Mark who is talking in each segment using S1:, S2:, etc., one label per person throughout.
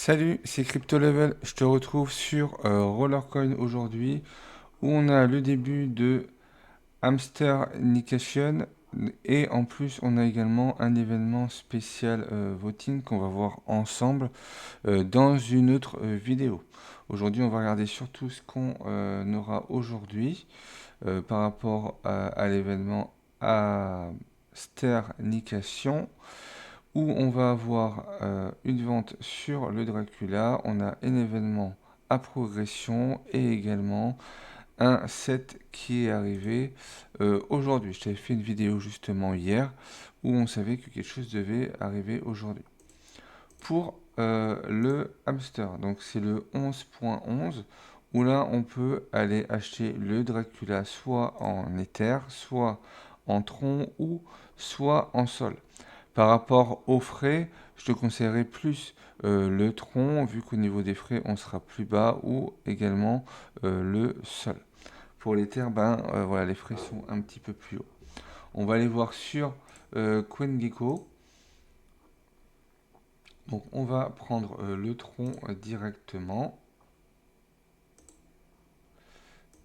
S1: Salut, c'est CryptoLevel. Je te retrouve sur Rollercoin aujourd'hui où on a le début de Hamster Nication et en plus on a également un événement spécial voting qu'on va voir ensemble dans une autre vidéo. Aujourd'hui, on va regarder surtout ce qu'on aura aujourd'hui par rapport à l'événement Hamster Nication où on va avoir une vente sur le Dracula, on a un événement à progression et également un set qui est arrivé aujourd'hui. Je t'avais fait une vidéo justement hier où on savait que quelque chose devait arriver aujourd'hui. Pour le hamster, donc c'est le 11.11 où là on peut aller acheter le Dracula soit en Ether, soit en Tron ou soit en Sol. Par rapport aux frais, je te conseillerais plus le tronc, vu qu'au niveau des frais, on sera plus bas, ou également le sol. Pour les terres, voilà, les frais sont un petit peu plus hauts. On va aller voir sur CoinGecko. Donc, on va prendre le tronc directement.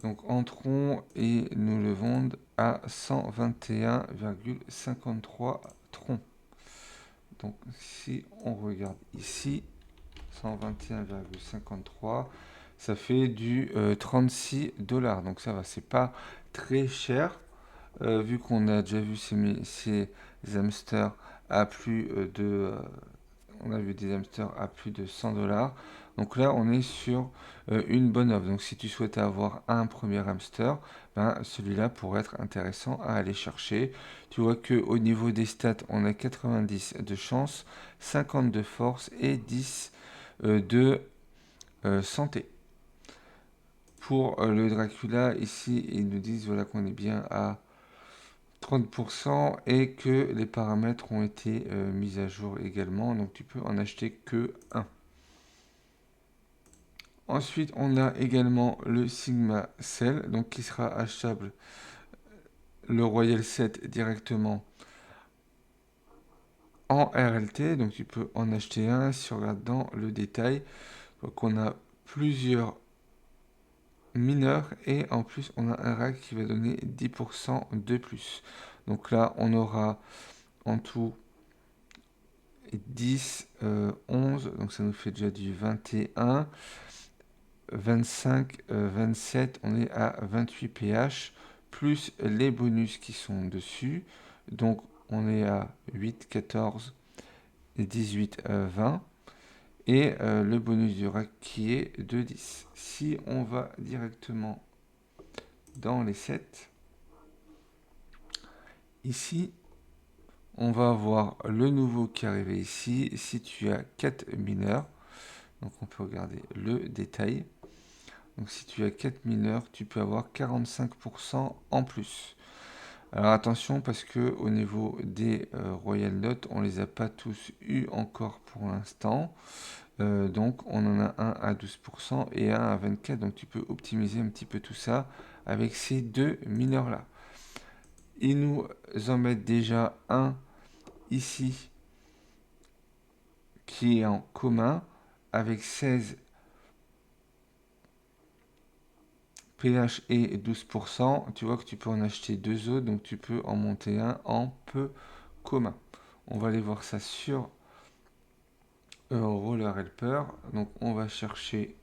S1: Donc, en tronc, et nous le vendent à 121,53 troncs. Donc, si on regarde ici, 121,53, ça fait du 36 $. Donc ça va, c'est pas très cher, vu qu'on a déjà vu ces hamsters à plus on a vu des hamsters à plus de 100 $. Donc là, on est sur une bonne offre. Donc si tu souhaites avoir un premier hamster, celui-là pourrait être intéressant à aller chercher. Tu vois que au niveau des stats, on a 90 de chance, 50 de force et 10 de santé. Pour le Dracula, ici, ils nous disent voilà, qu'on est bien à 30% et que les paramètres ont été mis à jour également. Donc tu peux en acheter que un. Ensuite, on a également le Sigma Cell, donc qui sera achetable le Royal 7 directement en RLT. Donc tu peux en acheter un si on regarde dans le détail. Donc on a plusieurs mineur et en plus on a un rack qui va donner 10% de plus. Donc là on aura en tout 10, 11, donc ça nous fait déjà du 21, 25, 27, on est à 28 pH, plus les bonus qui sont dessus. Donc on est à 8, 14, 18, 20. Et le bonus du rack qui est de 10. Si on va directement dans les 7, ici, on va avoir le nouveau qui est arrivé ici. Si tu as 4 mineurs, donc on peut regarder le détail. Donc si tu as 4 mineurs, tu peux avoir 45% en plus. Alors attention parce que au niveau des Royal Notes, on les a pas tous eu encore pour l'instant. Donc on en a un à 12% et un à 24%. Donc tu peux optimiser un petit peu tout ça avec ces deux mineurs là. Ils nous en mettent déjà un ici qui est en commun avec 16 pH et 12%. Tu vois que tu peux en acheter deux autres, donc tu peux en monter un en peu commun. On va aller voir ça sur Roller Helper. Donc on va chercher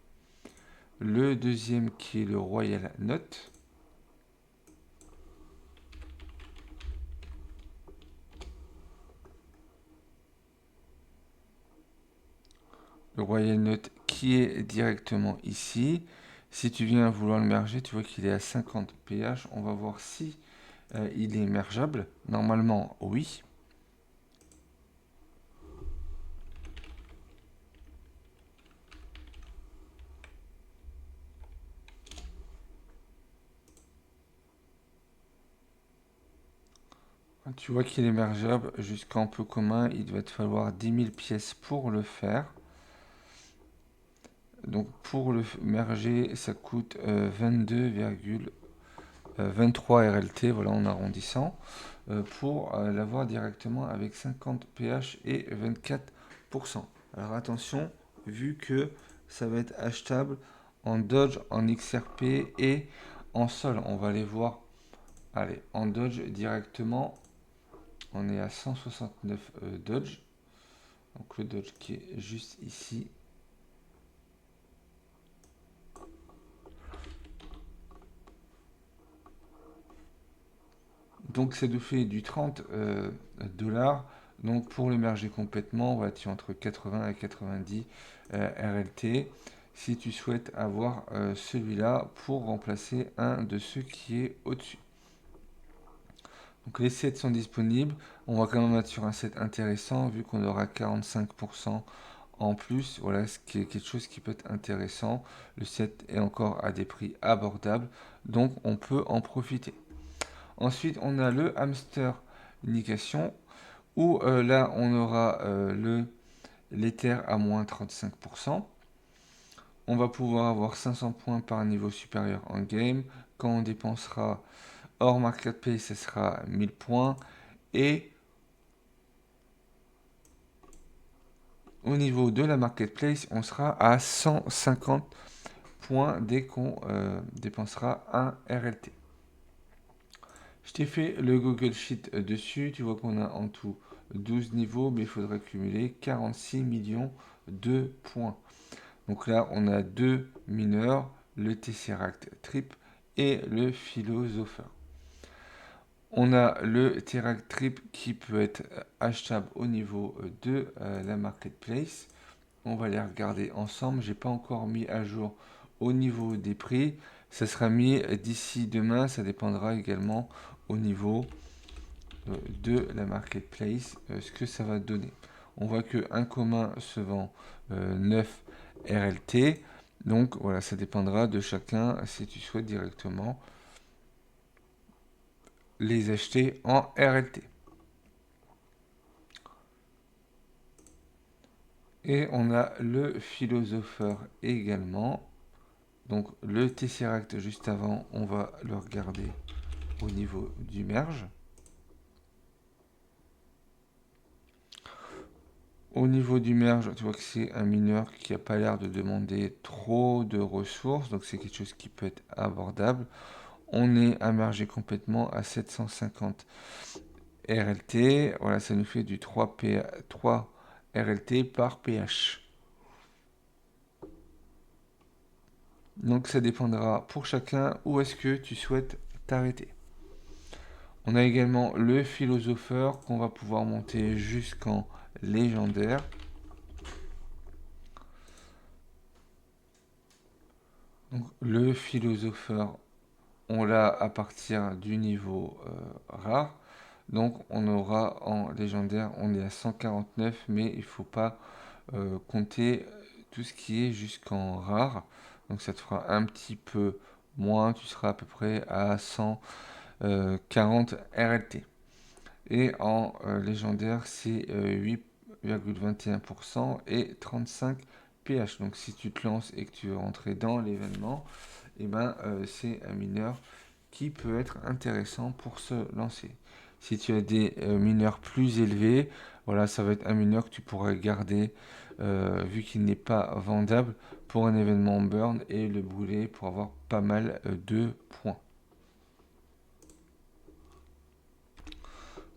S1: le deuxième qui est le Royal Note. Le Royal Note qui est directement ici. Si tu viens vouloir le merger, tu vois qu'il est à 50 pH. On va voir si il est mergeable. Normalement, oui. Tu vois qu'il est mergeable jusqu'en peu commun. Il va te falloir 10 000 pièces pour le faire. Donc pour le merger, ça coûte 22,23 RLT, voilà en arrondissant, pour l'avoir directement avec 50 pH et 24%. Alors attention, vu que ça va être achetable en Dodge, en XRP et en Sol. On va aller voir. Allez, en Dodge directement, on est à 169 Dodge. Donc le Dodge qui est juste ici. Donc ça nous fait du 30 dollars. Donc pour le merger complètement, on va être entre 80 et 90 RLT. Si tu souhaites avoir celui-là pour remplacer un de ceux qui est au-dessus. Donc les sets sont disponibles. On va quand même être sur un set intéressant vu qu'on aura 45% en plus. Voilà, ce qui est quelque chose qui peut être intéressant. Le set est encore à des prix abordables. Donc on peut en profiter. Ensuite, on a le hamster indication où là, on aura l'Ether à moins 35%. On va pouvoir avoir 500 points par niveau supérieur en game. Quand on dépensera hors marketplace, ce sera 1000 points. Et au niveau de la marketplace, on sera à 150 points dès qu'on dépensera un RLT. Je t'ai fait le Google Sheet dessus. Tu vois qu'on a en tout 12 niveaux, mais il faudrait cumuler 46 millions de points. Donc là, on a deux mineurs, le Tesseract Trip et le Philosopher. On a le Tesseract Trip qui peut être achetable au niveau de la marketplace. On va les regarder ensemble. J'ai pas encore mis à jour au niveau des prix. Ça sera mis d'ici demain. Ça dépendra également au niveau de la marketplace ce que ça va donner. On voit que un commun se vend 9 RLT. Donc voilà, ça dépendra de chacun si tu souhaites directement les acheter en RLT. Et on a le philosopheur également. Donc le Tesseract juste avant, on va le regarder au niveau du merge. Au niveau du merge, tu vois que c'est un mineur qui n'a pas l'air de demander trop de ressources, donc c'est quelque chose qui peut être abordable. On est immergé complètement à 750 RLT. Voilà, ça nous fait du 3 RLT par PH. Donc ça dépendra pour chacun où est-ce que tu souhaites t'arrêter. On a également le philosopheur qu'on va pouvoir monter jusqu'en légendaire. Donc, le philosopheur, on l'a à partir du niveau rare. Donc on aura en légendaire, on est à 149, mais il ne faut pas compter tout ce qui est jusqu'en rare. Donc ça te fera un petit peu moins, tu seras à peu près à 140 RLT. Et en légendaire, c'est 8,21% et 35 PH. Donc si tu te lances et que tu veux rentrer dans l'événement, eh ben, c'est un mineur qui peut être intéressant pour se lancer. Si tu as des mineurs plus élevés, voilà, ça va être un mineur que tu pourrais garder vu qu'il n'est pas vendable pour un événement burn et le brûler pour avoir pas mal de points.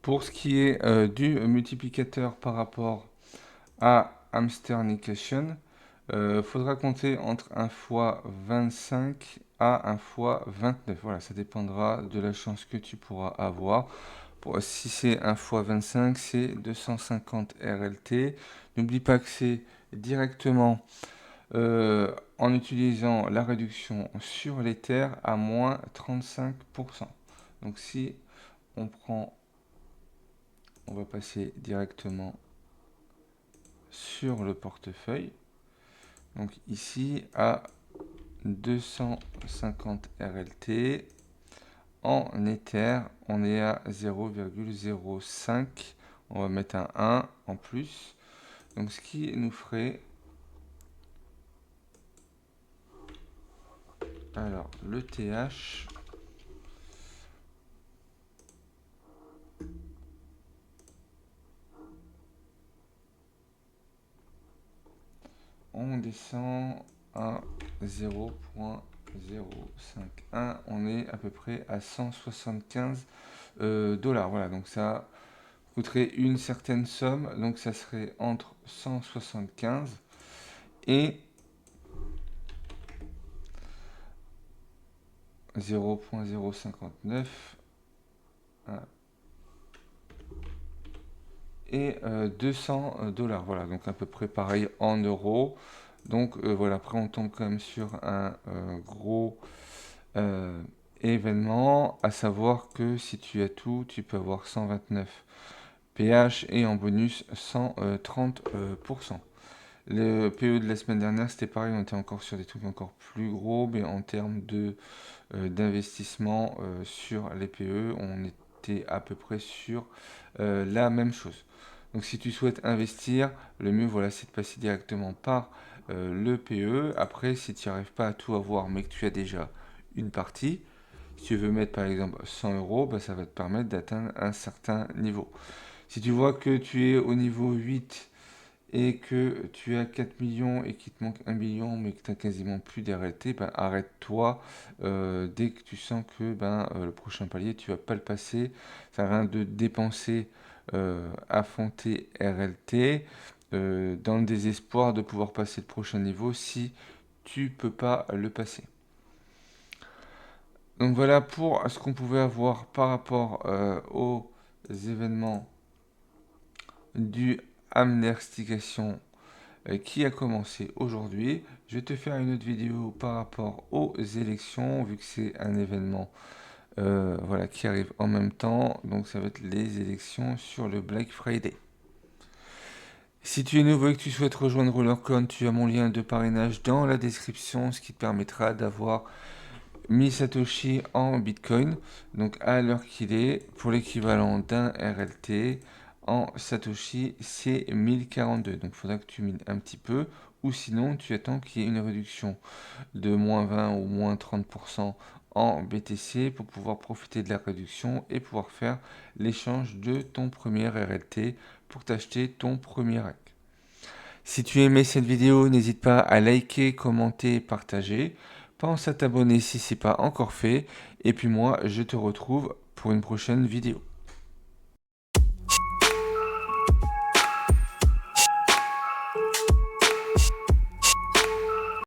S1: Pour ce qui est du multiplicateur par rapport à Hamster Nation, faudra compter entre 1 fois 25 à 1 fois 29. Voilà, ça dépendra de la chance que tu pourras avoir. Si c'est 1 fois 25, c'est 250 RLT. N'oublie pas que c'est directement en utilisant la réduction sur les terres à moins 35%. Donc si on prend, on va passer directement sur le portefeuille. Donc ici à 250 RLT. En Ether, on est à 0,05. On va mettre un 1 en plus. Donc ce qui nous ferait... Alors, le TH... on descend à 0,051. On est à peu près à 175 dollars. Voilà, donc ça coûterait une certaine somme. Donc ça serait entre 175 et 0,059 et 200 dollars. Voilà, donc à peu près pareil en euros. Donc voilà, après on tombe quand même sur un gros événement, à savoir que si tu as tout, tu peux avoir 129 PH et en bonus 130%. Le PE de la semaine dernière, c'était pareil, on était encore sur des trucs encore plus gros, mais en termes d'investissement sur les PE, on était à peu près sur la même chose. Donc si tu souhaites investir, le mieux voilà, c'est de passer directement par le PE. Après, si tu n'y arrives pas à tout avoir, mais que tu as déjà une partie, si tu veux mettre par exemple 100 euros, bah, ça va te permettre d'atteindre un certain niveau. Si tu vois que tu es au niveau 8 et que tu as 4 millions et qu'il te manque 1 million mais que tu n'as quasiment plus d'RLT, ben arrête-toi dès que tu sens que le prochain palier, tu vas pas le passer. Ça sert à rien de dépenser à fond tes RLT dans le désespoir de pouvoir passer le prochain niveau si tu peux pas le passer. Donc voilà pour ce qu'on pouvait avoir par rapport aux événements du Amnestigation qui a commencé aujourd'hui. Je vais te faire une autre vidéo par rapport aux élections, vu que c'est un événement voilà, qui arrive en même temps. Donc ça va être les élections sur le Black Friday. Si tu es nouveau et que tu souhaites rejoindre RollerCon, tu as mon lien de parrainage dans la description, ce qui te permettra d'avoir 1000 Satoshi en Bitcoin. Donc à l'heure qu'il est, pour l'équivalent d'un RLT, en Satoshi, c'est 1042. Donc il faudra que tu mines un petit peu, ou sinon tu attends qu'il y ait une réduction de moins 20 ou moins 30% en BTC pour pouvoir profiter de la réduction et pouvoir faire l'échange de ton premier RLT pour t'acheter ton premier hack. Si tu aimais cette vidéo, n'hésite pas à liker, commenter, partager. Pense à t'abonner si ce n'est pas encore fait. Et puis moi, je te retrouve pour une prochaine vidéo.